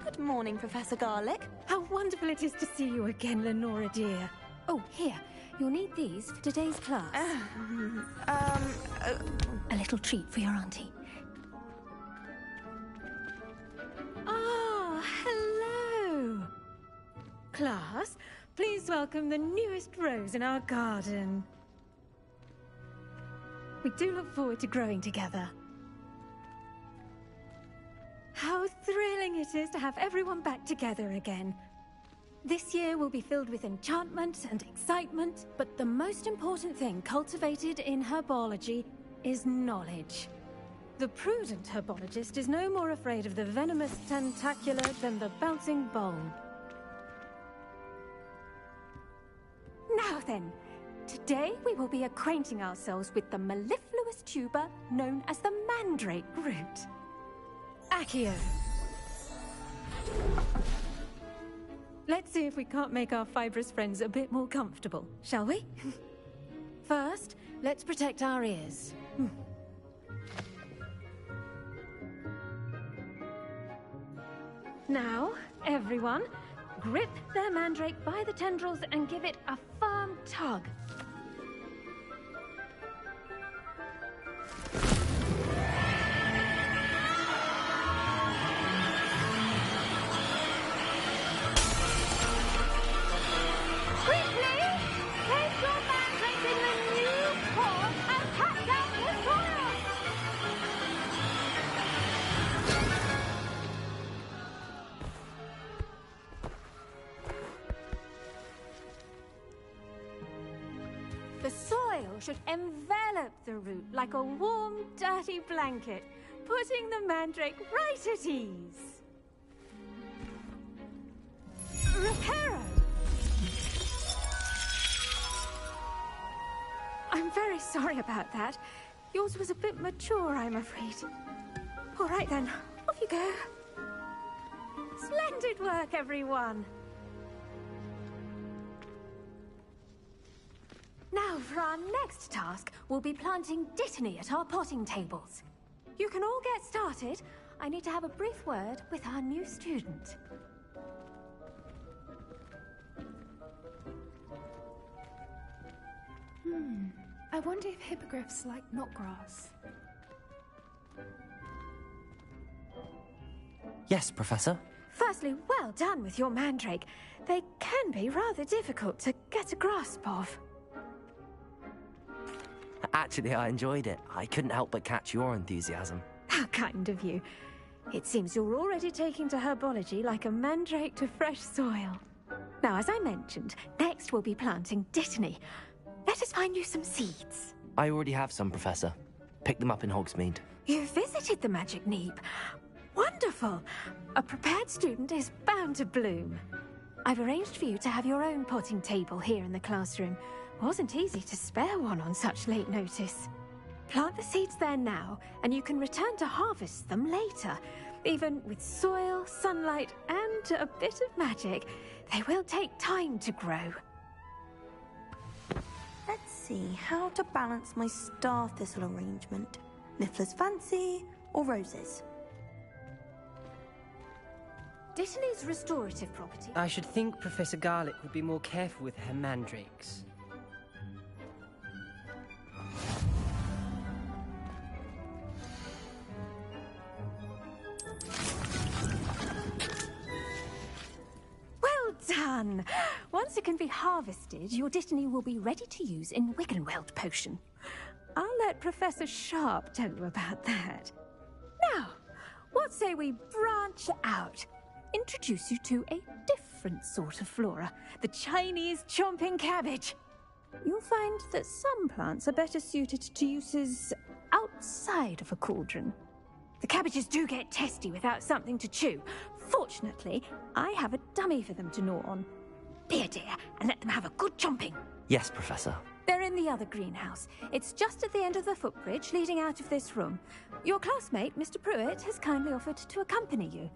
Good morning, Professor Garlick. How wonderful it is to see you again, Lenora dear. Oh, here. You'll need these for today's class. A little treat for your auntie. Ah, hello. Class, please welcome the newest rose in our garden. We do look forward to growing together. How thrilling it is to have everyone back together again. This year will be filled with enchantment and excitement, but the most important thing cultivated in herbology is knowledge. The prudent herbologist is no more afraid of the venomous tentacular than the bouncing bulb. Now then, today we will be acquainting ourselves with the mellifluous tuber known as the mandrake root. Accio. Let's see if we can't make our fibrous friends a bit more comfortable, shall we? First, let's protect our ears. Now, everyone, grip their mandrake by the tendrils and give it a firm tug. The soil should envelop the root like a warm, dirty blanket, putting the mandrake right at ease. Reparo! I'm very sorry about that. Yours was a bit mature, I'm afraid. All right then, off you go. Splendid work, everyone! Now, for our next task, we'll be planting Dittany at our potting tables. You can all get started. I need to have a brief word with our new student. I wonder if hippogriffs like knotgrass. Yes, Professor. Firstly, well done with your mandrake. They can be rather difficult to get a grasp of. Actually, I enjoyed it. I couldn't help but catch your enthusiasm. How kind of you. It seems you're already taking to herbology like a mandrake to fresh soil. Now, as I mentioned, next we'll be planting Dittany. Let us find you some seeds. I already have some, Professor. Picked them up in Hogsmeade. You visited the Magic Neep. Wonderful! A prepared student is bound to bloom. I've arranged for you to have your own potting table here in the classroom. Wasn't easy to spare one on such late notice. Plant the seeds there now, and you can return to harvest them later. Even with soil, sunlight, and a bit of magic, they will take time to grow. Let's see how to balance my star thistle arrangement. Niffler's fancy or roses? Dittany's restorative property. I should think Professor Garlick would be more careful with her mandrakes. Well done! Once it can be harvested, your Dittany will be ready to use in Wiggenweld potion. I'll let Professor Sharp tell you about that. Now, what say we branch out? Introduce you to a different sort of flora, the Chinese chomping cabbage. You'll find that some plants are better suited to uses outside of a cauldron. The cabbages do get testy without something to chew. Fortunately, I have a dummy for them to gnaw on. Be a dear and let them have a good chomping. Yes, Professor. They're in the other greenhouse. It's just at the end of the footbridge leading out of this room. Your classmate, Mr. Pruitt, has kindly offered to accompany you.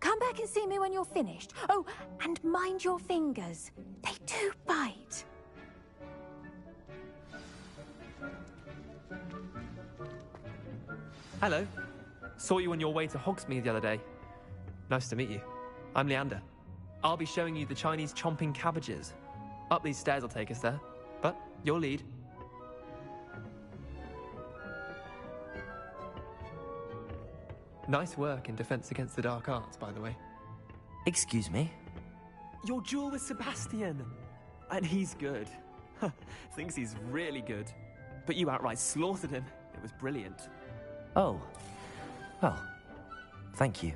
Come back and see me when you're finished. Oh, and mind your fingers. They do bite. Hello. Saw you on your way to Hogsmeade the other day. Nice to meet you. I'm Leander. I'll be showing you the Chinese chomping cabbages. Up these stairs will take us there, but you'll lead. Nice work in Defense Against the Dark Arts, by the way. Excuse me? Your duel with Sebastian! And he's good. Thinks he's really good. But you outright slaughtered him. It was brilliant. Oh. Well, thank you.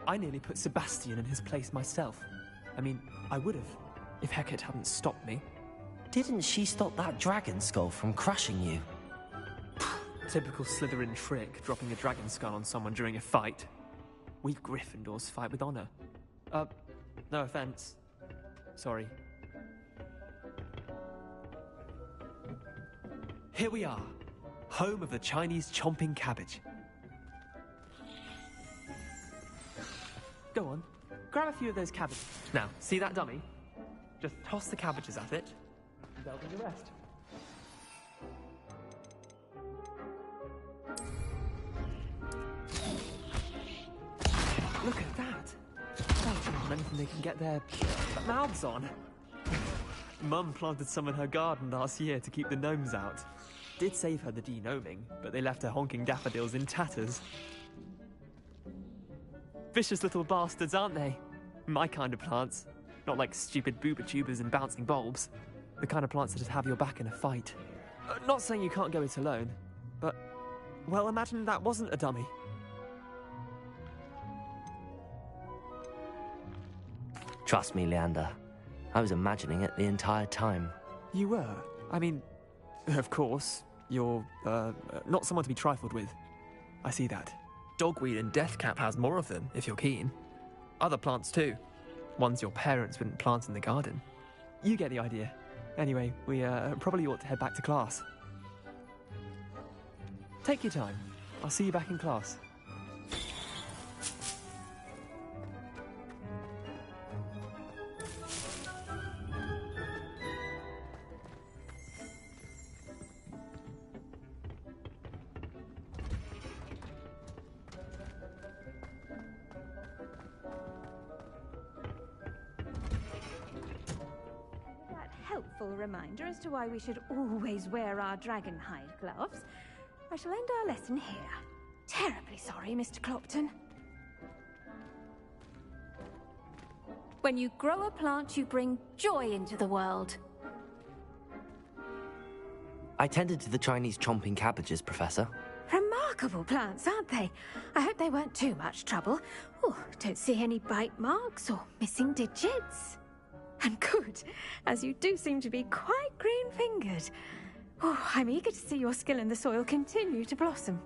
I nearly put Sebastian in his place myself. I mean, I would have, if Hecate hadn't stopped me. Didn't she stop that dragon skull from crushing you? Typical Slytherin trick, dropping a dragon skull on someone during a fight. We Gryffindors fight with honor. No offense. Sorry. Here we are, home of the Chinese chomping cabbage. Go on, grab a few of those cabbages. Now, see that dummy? Just toss the cabbages at it, and they'll do the rest. Look at that! That's not anything they can get their mouths on. Mum planted some in her garden last year to keep the gnomes out. Did save her the de-gnoming, but they left her honking daffodils in tatters. Vicious little bastards, aren't they? My kind of plants. Not like stupid booba tubers and bouncing bulbs. The kind of plants that just have your back in a fight. Not saying you can't go it alone, but... well, imagine that wasn't a dummy. Trust me, Leander. I was imagining it the entire time. You were? I mean, of course, you're, not someone to be trifled with. I see that. Dogweed and deathcap has more of them, if you're keen. Other plants too. Ones your parents wouldn't plant in the garden. You get the idea. Anyway, we, probably ought to head back to class. Take your time. I'll see you back in class. Reminder as to why we should always wear our dragon hide gloves. I shall end our lesson here. Terribly sorry, Mr. Clopton. When you grow a plant, you bring joy into the world. I tended to the Chinese chomping cabbages, Professor. Remarkable plants, aren't they? I hope they weren't too much trouble. Oh, don't see any bite marks or missing digits. And good, as you do seem to be quite green-fingered. Oh, I'm eager to see your skill in the soil continue to blossom.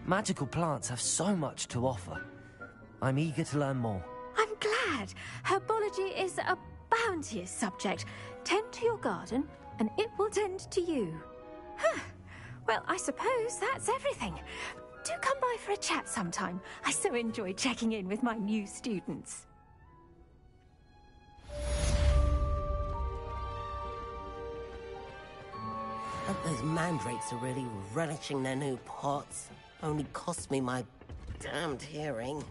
Magical plants have so much to offer. I'm eager to learn more. I'm glad. Herbology is a bounteous subject. Tend to your garden, and it will tend to you. Huh. Well, I suppose that's everything. Do come by for a chat sometime. I so enjoy checking in with my new students. And those mandrakes are really relishing their new pots. Only cost me my damned hearing.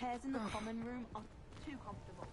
chairs in the common room are too comfortable.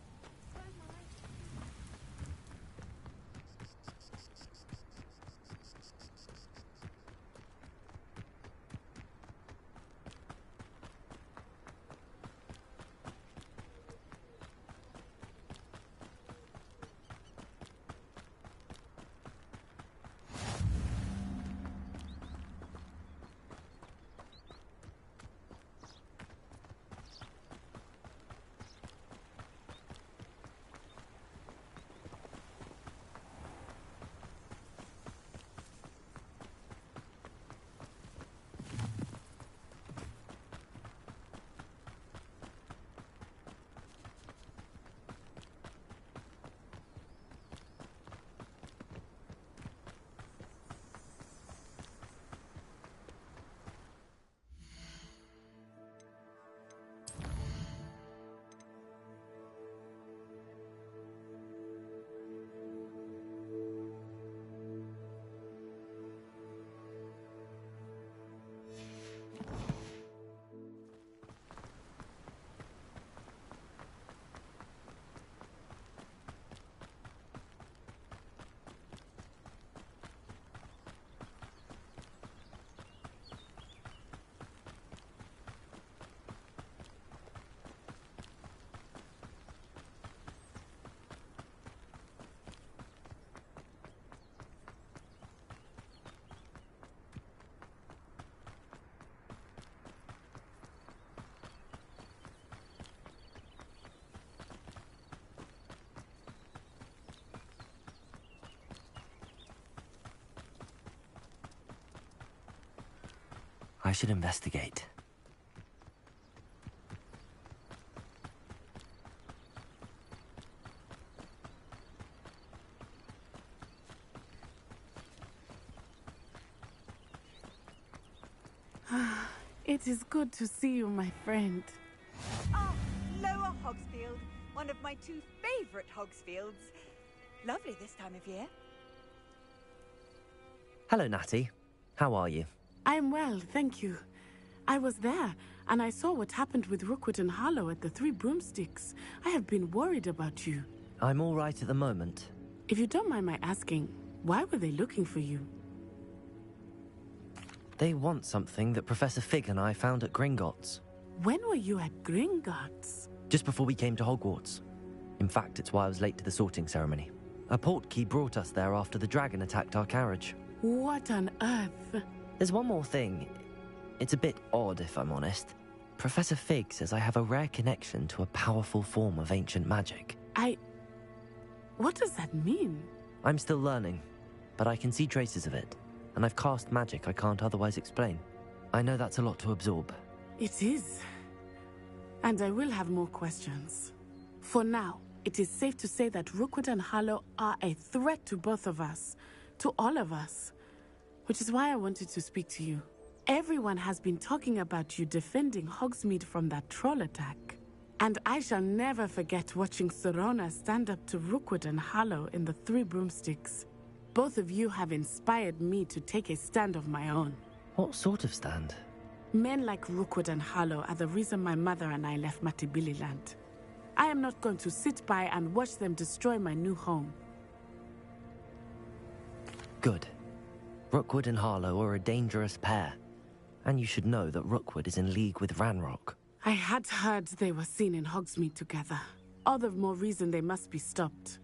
I should investigate. It is good to see you, my friend. Ah, Lower Hogsfield, one of my two favorite Hogsfields. Lovely this time of year. Hello, Natty. How are you? I'm well, thank you. I was there, and I saw what happened with Rookwood and Harlow at the Three Broomsticks. I have been worried about you. I'm all right at the moment. If you don't mind my asking, why were they looking for you? They want something that Professor Fig and I found at Gringotts. When were you at Gringotts? Just before we came to Hogwarts. In fact, it's why I was late to the sorting ceremony. A portkey brought us there after the dragon attacked our carriage. What on earth? There's one more thing. It's a bit odd, if I'm honest. Professor Fig says I have a rare connection to a powerful form of ancient magic. What does that mean? I'm still learning, but I can see traces of it, and I've cast magic I can't otherwise explain. I know that's a lot to absorb. It is. And I will have more questions. For now, it is safe to say that Rookwood and Harlow are a threat to both of us, to all of us. Which is why I wanted to speak to you. Everyone has been talking about you defending Hogsmeade from that troll attack. And I shall never forget watching Sorona stand up to Rookwood and Harlow in the Three Broomsticks. Both of you have inspired me to take a stand of my own. What sort of stand? Men like Rookwood and Harlow are the reason my mother and I left Matibili land. I am not going to sit by and watch them destroy my new home. Good. Rookwood and Harlow are a dangerous pair. And you should know that Rookwood is in league with Ranrock. I had heard they were seen in Hogsmeade together. All the more reason they must be stopped.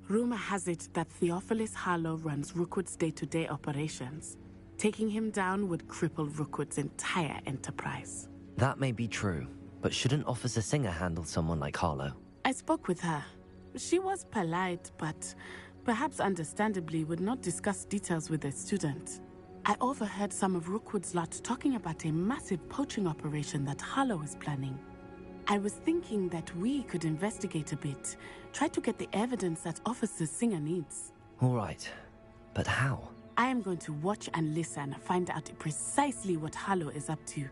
Rumor has it that Theophilus Harlow runs Rookwood's day-to-day operations. Taking him down would cripple Rookwood's entire enterprise. That may be true, but shouldn't Officer Singer handle someone like Harlow? I spoke with her. She was polite, but perhaps understandably would not discuss details with a student. I overheard some of Rookwood's lot talking about a massive poaching operation that Harlow is planning. I was thinking that we could investigate a bit, try to get the evidence that Officer Singer needs. All right, but how? I am going to watch and listen, find out precisely what Harlow is up to.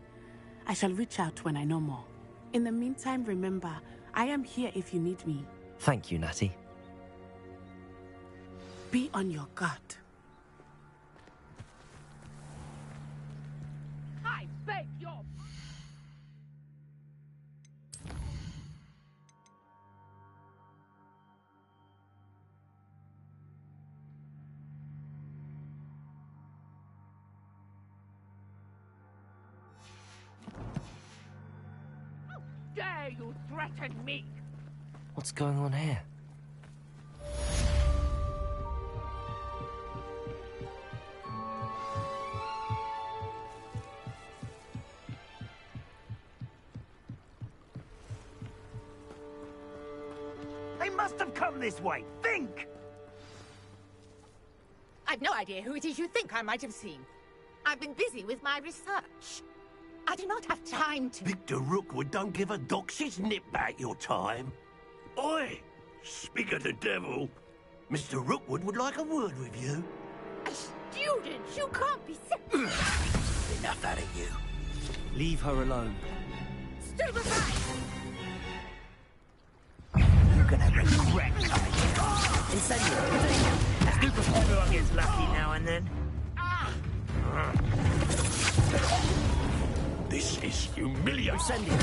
I shall reach out when I know more. In the meantime, remember, I am here if you need me. Thank you, Natty. Be on your guard. I beg your... dare you threaten me? What's going on here? They must have come this way. Think! I've no idea who it is you think I might have seen. I've been busy with my research. I do not have time to... Victor Rookwood don't give a doxy's nip back your time. Oi! Speak of the devil. Mr. Rookwood would like a word with you. A student? You can't be serious. Enough out of you. Leave her alone. Stupefy! You're gonna regret that. Incendiary. Everyone gets lucky now and then. This is humiliating. Incendiary.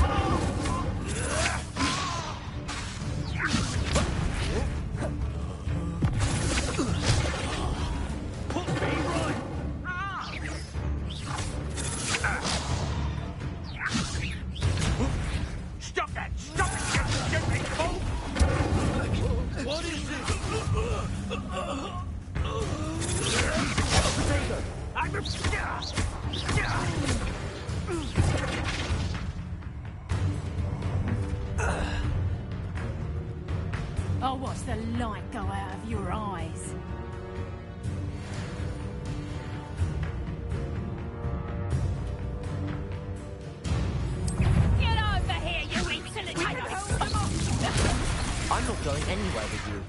Put me right. Stop that! Stop it! Get me, fool! What is this? Potato! I'm a... I'll watch the light go out of your eyes. Get over here, you insolent... I'm not going anywhere with you.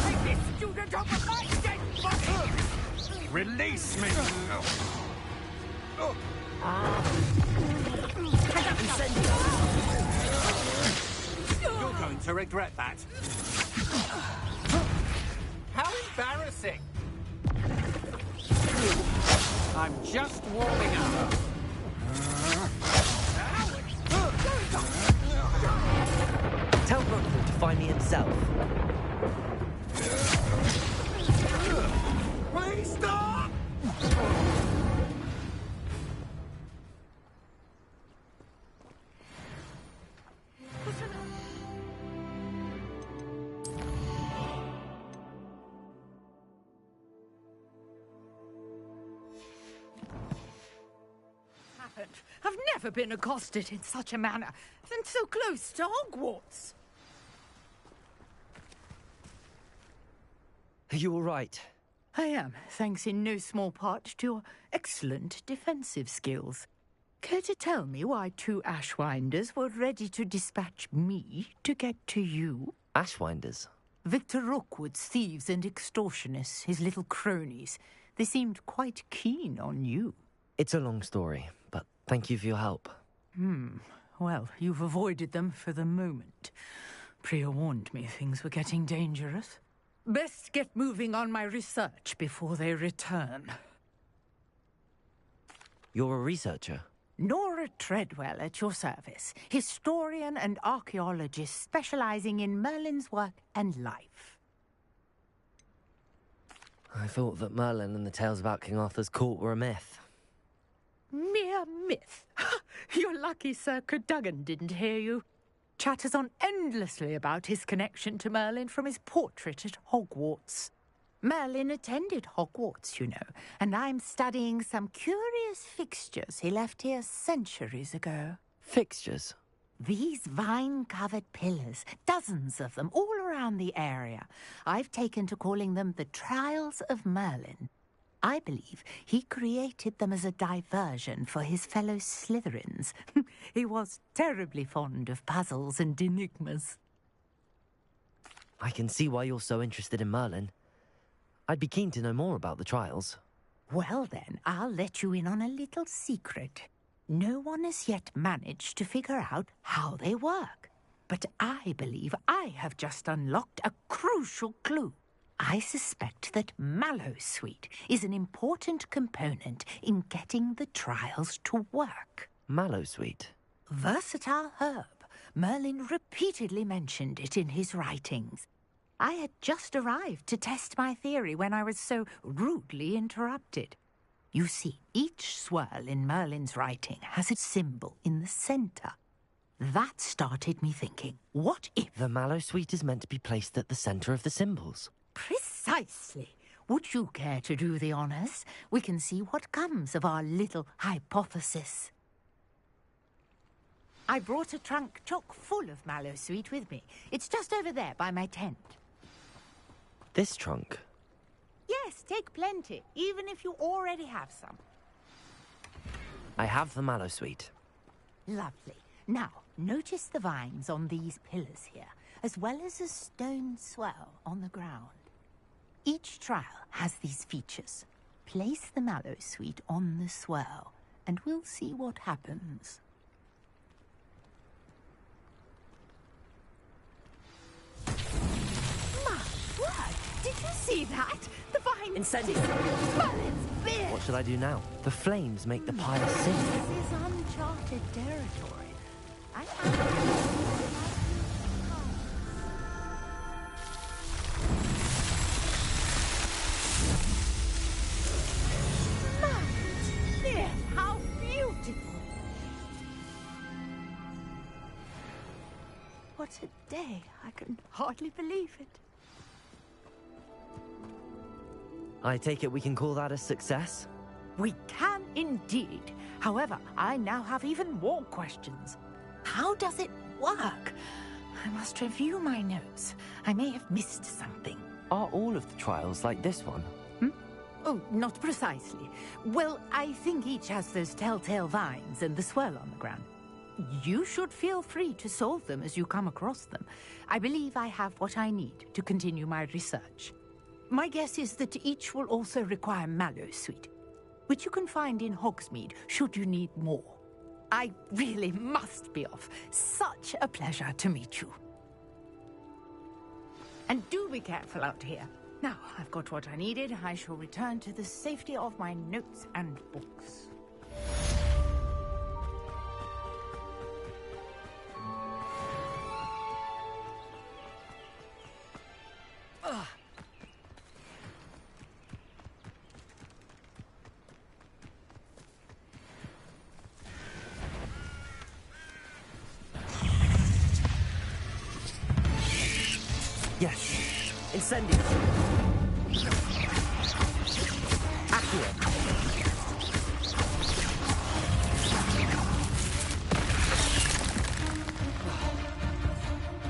Take this student off of my dead body! Release me! You're going to regret that. How embarrassing! I'm just warming up. Tell Rookwood to find me himself. Please stop! I've never been accosted in such a manner, and so close to Hogwarts. Are you all right? I am, thanks in no small part to your excellent defensive skills. Care to tell me why two Ashwinders were ready to dispatch me to get to you? Ashwinders? Victor Rookwood's thieves and extortionists, his little cronies. They seemed quite keen on you. It's a long story, but thank you for your help. Well, you've avoided them for the moment. Priya warned me things were getting dangerous. Best get moving on my research before they return. You're a researcher? Nora Treadwell at your service, historian and archaeologist specializing in Merlin's work and life. I thought that Merlin and the tales about King Arthur's court were a myth. Mere myth. You're lucky Sir Cadogan didn't hear you. Chatters on endlessly about his connection to Merlin from his portrait at Hogwarts. Merlin attended Hogwarts, you know, and I'm studying some curious fixtures he left here centuries ago. Fixtures? These vine-covered pillars, dozens of them, all around the area. I've taken to calling them the Trials of Merlin. I believe he created them as a diversion for his fellow Slytherins. He was terribly fond of puzzles and enigmas. I can see why you're so interested in Merlin. I'd be keen to know more about the trials. Well then, I'll let you in on a little secret. No one has yet managed to figure out how they work. But I believe I have just unlocked a crucial clue. I suspect that Mallowsweet is an important component in getting the trials to work. Mallowsweet? Versatile herb. Merlin repeatedly mentioned it in his writings. I had just arrived to test my theory when I was so rudely interrupted. You see, each swirl in Merlin's writing has its symbol in the center. That started me thinking, what if... The mallow sweet is meant to be placed at the center of the symbols. Precisely. Would you care to do the honors? We can see what comes of our little hypothesis. I brought a trunk chock full of mallow sweet with me. It's just over there by my tent. This trunk? Yes, take plenty, even if you already have some. I have the mallow sweet. Lovely. Now, notice the vines on these pillars here, as well as a stone swell on the ground. Each trial has these features. Place the mallow sweet on the swell, and we'll see what happens. My word! Did you see that? The vine... Incendio! What should I do now? The flames make the pyre sing. This is uncharted territory. I how beautiful! What a day. I can hardly believe it. I take it we can call that a success? We can indeed. However, I now have even more questions. How does it work? I must review my notes. I may have missed something. Are all of the trials like this one? Oh, not precisely. Well, I think each has those telltale vines and the swirl on the ground. You should feel free to solve them as you come across them. I believe I have what I need to continue my research. My guess is that each will also require mallow sweet, which you can find in Hogsmeade should you need more. I really must be off. Such a pleasure to meet you. And do be careful out here. Now, I've got what I needed. I shall return to the safety of my notes and books. Yes. Incendio. Accio.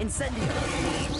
Incendio.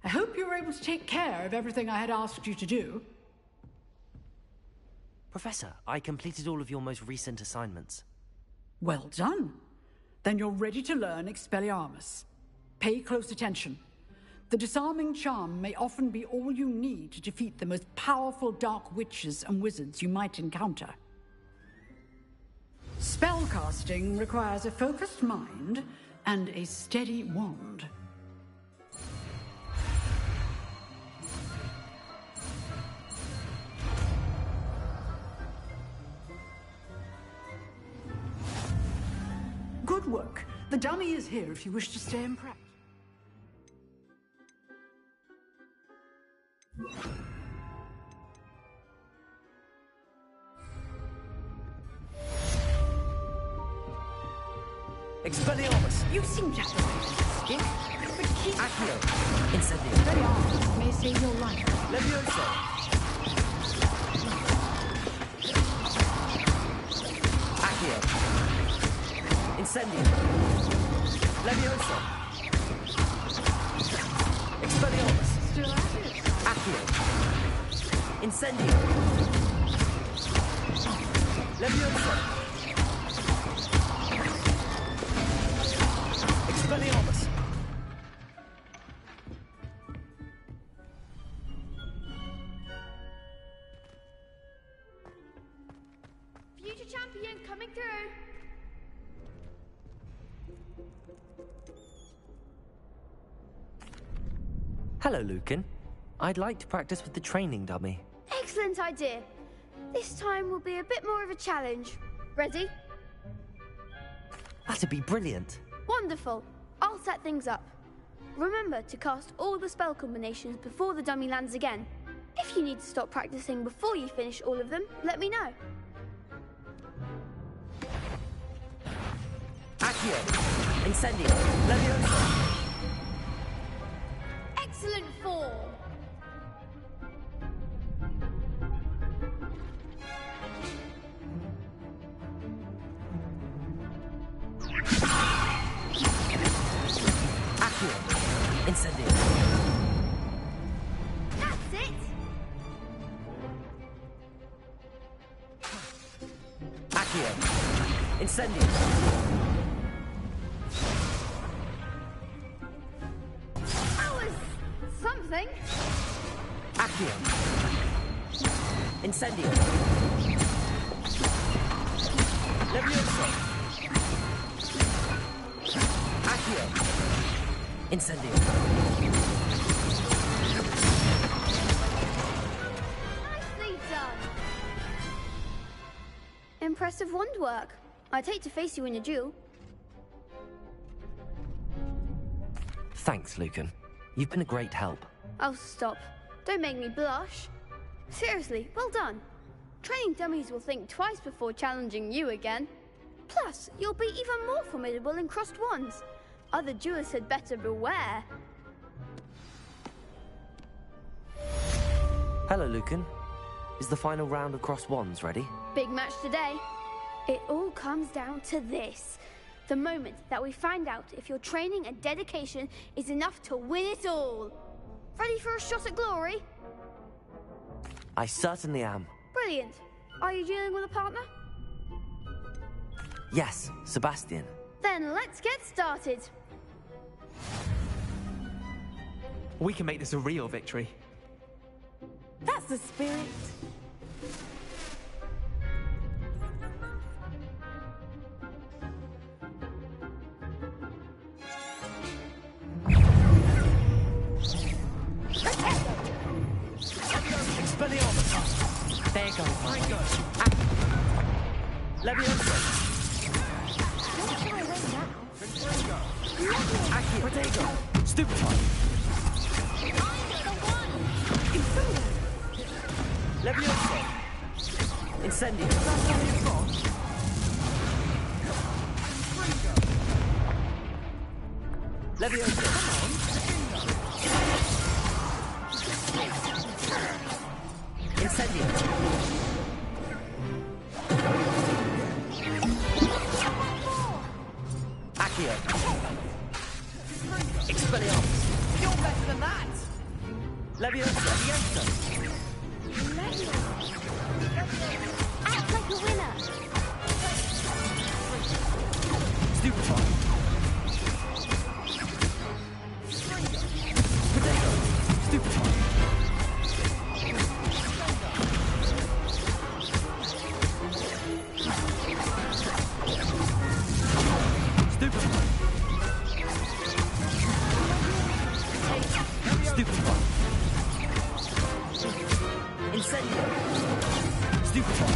I hope you were able to take care of everything I had asked you to do. Professor, I completed all of your most recent assignments. Well done. Then you're ready to learn Expelliarmus. Pay close attention. The disarming charm may often be all you need to defeat the most powerful dark witches and wizards you might encounter. Spellcasting requires a focused mind and a steady wand. Good work. The dummy is here if you wish to stay and practice. Expelliarmus! You seem to have a skin. Accio! Incendio! Expelliarmus may save your life. Levioso! Accio! Incendio! Levioso! Expelliarmus! Still at it. Accio! Incendio! Levioso! Expelliarmus! Future champion coming through! Hello, Lucan. I'd like to practice with the training dummy. Excellent idea. This time will be a bit more of a challenge. Ready? That'd be brilliant. Wonderful. I'll set things up. Remember to cast all the spell combinations before the dummy lands again. If you need to stop practicing before you finish all of them, let me know. Accio! Incendio! Levioso! Excellent form! Accio! Incendio! That's it! Accio! Incendio! That was something. Accio! Incendio! Levioso! Accio! Incendio! Nicely done. Impressive wand work. I'd hate to face you in a duel. Thanks, Lucan. You've been a great help. Oh, stop. Don't make me blush. Seriously, well done. Training dummies will think twice before challenging you again. Plus, you'll be even more formidable in crossed wands. Other duelists had better beware. Hello, Lucan. Is the final round of crossed wands ready? Big match today. It all comes down to this. The moment that we find out if your training and dedication is enough to win it all. Ready for a shot at glory? I certainly am. Brilliant. Are you dealing with a partner? Yes, Sebastian. Then let's get started. We can make this a real victory. That's the spirit. Expelliarmus! There goes. Levioso! Accio! Protego! Stupefy! Levioso! Incendio! Levioso! Incendio! Accio! Expelliarmus! You're better than that! Leviosa! Act like a winner! Stupefy! Potato! Stupefy! Stupefy! Stupefy! Incendio! Stupefy!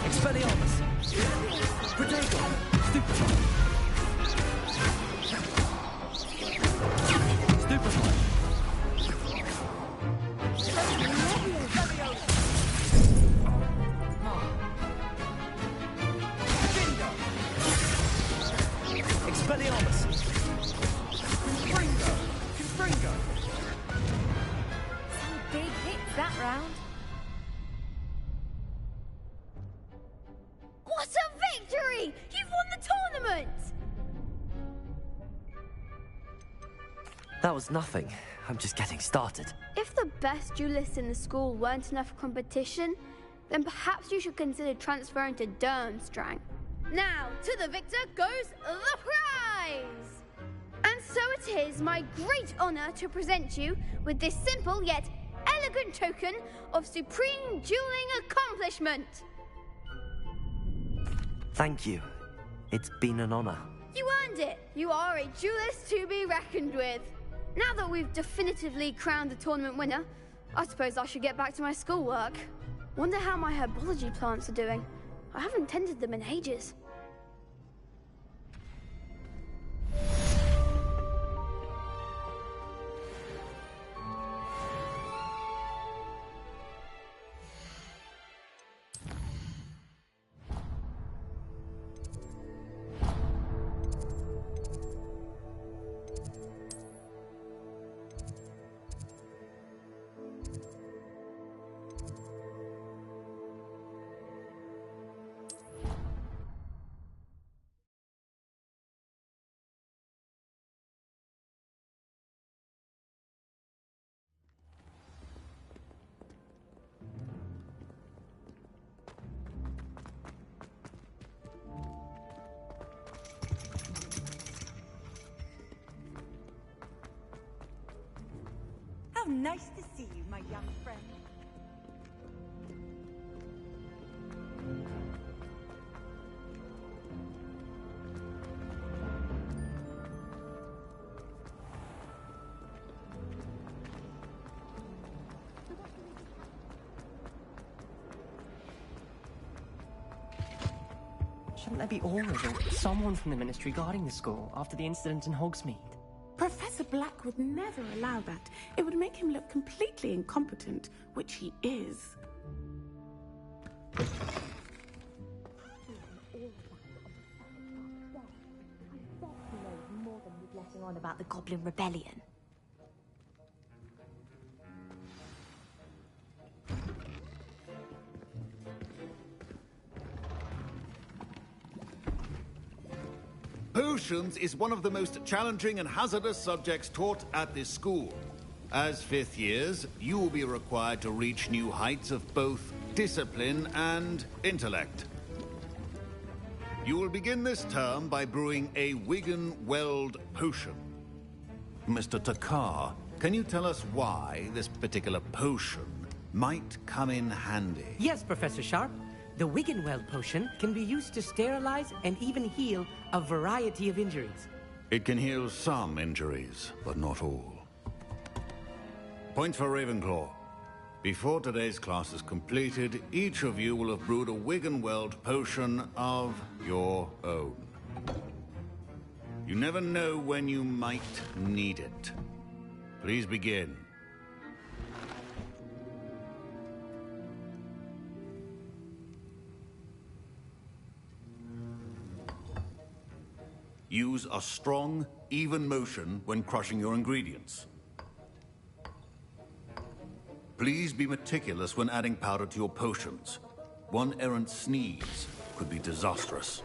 Expelliarmus! Protego! Stupefy! Stupefy! Expelliarmus! Confringo! Some big hits that round. What a victory! You've won the tournament! That was nothing. I'm just getting started. If the best duelists in the school weren't enough for competition, then perhaps you should consider transferring to Durmstrang. Now, to the victor goes the prize! And so it is my great honor to present you with this simple yet elegant token of supreme dueling accomplishment. Thank you. It's been an honor. You earned it. You are a duelist to be reckoned with. Now that we've definitively crowned the tournament winner, I suppose I should get back to my schoolwork. Wonder how my herbology plants are doing. I haven't tended them in ages. How nice to see you, my young friend. Shouldn't there be orders or someone from the Ministry guarding the school after the incident in Hogsmeade? Professor Black would never allow that. It would make him look completely incompetent, which he is. More than with letting on about the Goblin Rebellion. Potions is one of the most challenging and hazardous subjects taught at this school. As fifth years, you will be required to reach new heights of both discipline and intellect. You will begin this term by brewing a Wiggenweld potion. Mr. Takar, can you tell us why this particular potion might come in handy? Yes, Professor Sharp. The Wiggenweld potion can be used to sterilize and even heal a variety of injuries. It can heal some injuries, but not all. Point for Ravenclaw. Before today's class is completed, each of you will have brewed a Wiggenweld potion of your own. You never know when you might need it. Please begin. Use a strong, even motion when crushing your ingredients. Please be meticulous when adding powder to your potions. One errant sneeze could be disastrous.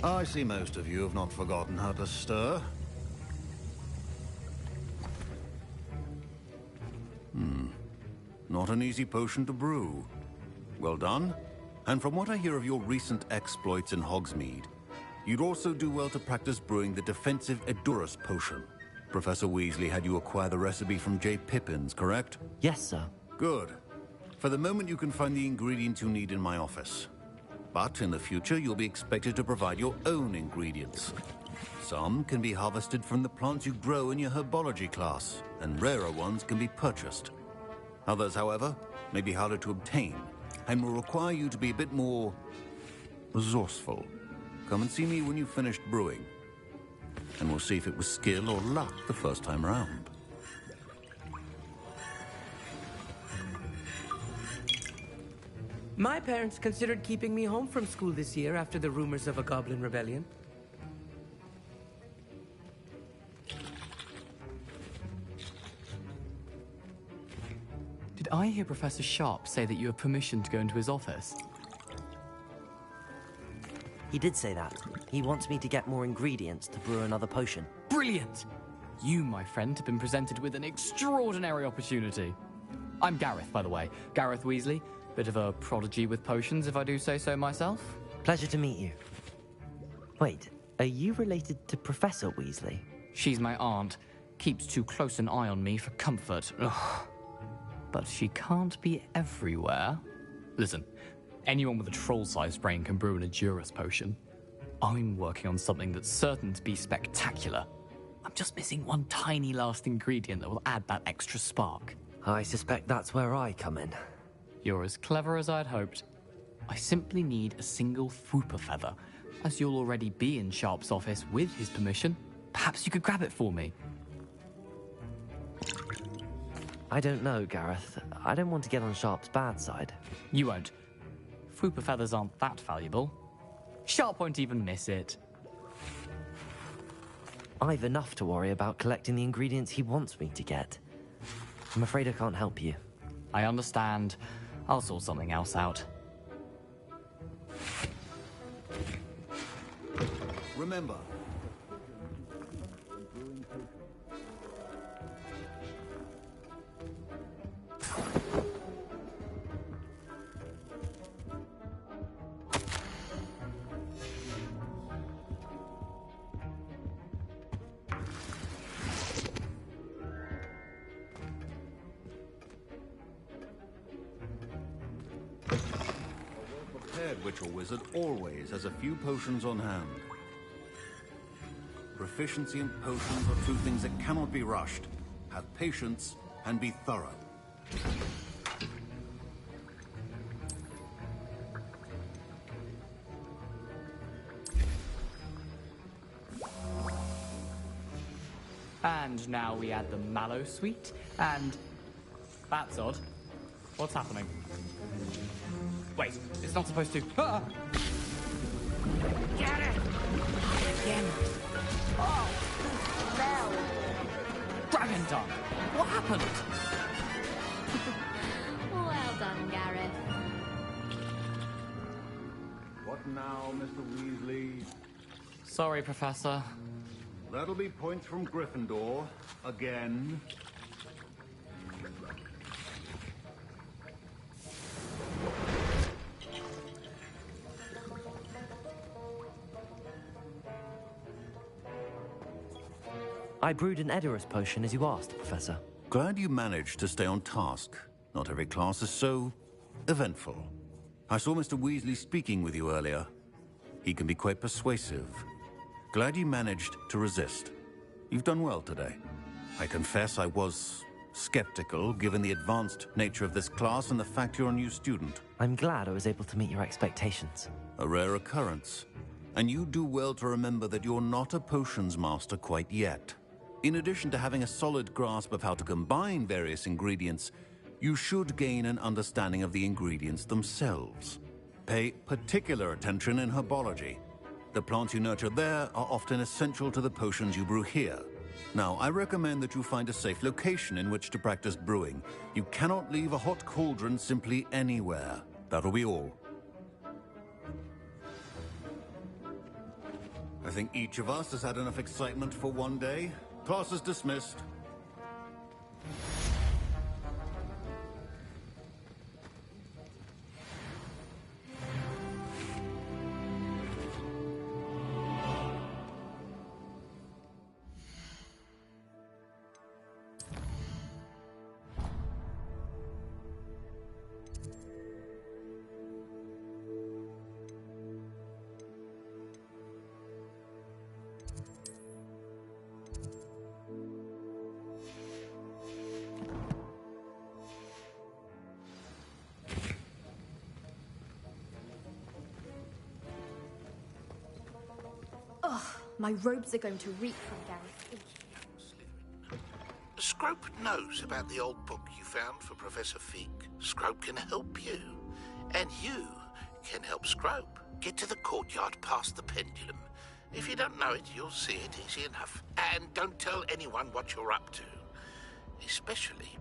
I see most of you have not forgotten how to stir. Not an easy potion to brew. Well done. And from what I hear of your recent exploits in Hogsmeade, you'd also do well to practice brewing the defensive Edurus potion. Professor Weasley had you acquire the recipe from J. Pippin's, correct? Yes, sir. Good. For the moment, you can find the ingredients you need in my office. But in the future, you'll be expected to provide your own ingredients. Some can be harvested from the plants you grow in your Herbology class, and rarer ones can be purchased. Others, however, may be harder to obtain, and will require you to be a bit more resourceful. Come and see me when you've finished brewing, and we'll see if it was skill or luck the first time round. My parents considered keeping me home from school this year after the rumors of a goblin rebellion. Did I hear Professor Sharp say that you have permission to go into his office? He did say that. He wants me to get more ingredients to brew another potion. Brilliant! You, my friend, have been presented with an extraordinary opportunity. I'm Gareth, by the way. Gareth Weasley. Bit of a prodigy with potions, if I do say so myself. Pleasure to meet you. Wait, are you related to Professor Weasley? She's my aunt. Keeps too close an eye on me for comfort. Ugh. But she can't be everywhere. Listen, anyone with a troll-sized brain can brew an Edurus potion. I'm working on something that's certain to be spectacular. I'm just missing one tiny last ingredient that will add that extra spark. I suspect that's where I come in. You're as clever as I'd hoped. I simply need a single Fwooper feather. As you'll already be in Sharp's office with his permission, perhaps you could grab it for me. I don't know, Gareth. I don't want to get on Sharp's bad side. You won't. Fwooper feathers aren't that valuable. Sharp won't even miss it. I've enough to worry about collecting the ingredients he wants me to get. I'm afraid I can't help you. I understand. I'll sort something else out. Remember, witch or wizard always has a few potions on hand. Proficiency in potions are two things that cannot be rushed. Have patience and be thorough. And now we add the mallow sweet, and... That's odd. What's happening? Wait, it's not supposed to... Ah! Get it! Again. Oh! No! Dragon tongue! What happened? Well done, Gareth. What now, Mr. Weasley? Sorry, Professor. That'll be points from Gryffindor. Again. I brewed an Edurus potion as you asked, Professor. Glad you managed to stay on task. Not every class is so eventful. I saw Mr. Weasley speaking with you earlier. He can be quite persuasive. Glad you managed to resist. You've done well today. I confess I was skeptical, given the advanced nature of this class and the fact you're a new student. I'm glad I was able to meet your expectations. A rare occurrence. And you do well to remember that you're not a potions master quite yet. In addition to having a solid grasp of how to combine various ingredients, you should gain an understanding of the ingredients themselves. Pay particular attention in Herbology. The plants you nurture there are often essential to the potions you brew here. Now, I recommend that you find a safe location in which to practice brewing. You cannot leave a hot cauldron simply anywhere. That'll be all. I think each of us has had enough excitement for one day. Class is dismissed. Ugh, my robes are going to reek from Gareth. Scrope knows about the old book you found for Professor Fig. Scrope can help you. And you can help Scrope get to the courtyard past the pendulum. If you don't know it, you'll see it easy enough. And don't tell anyone what you're up to. Especially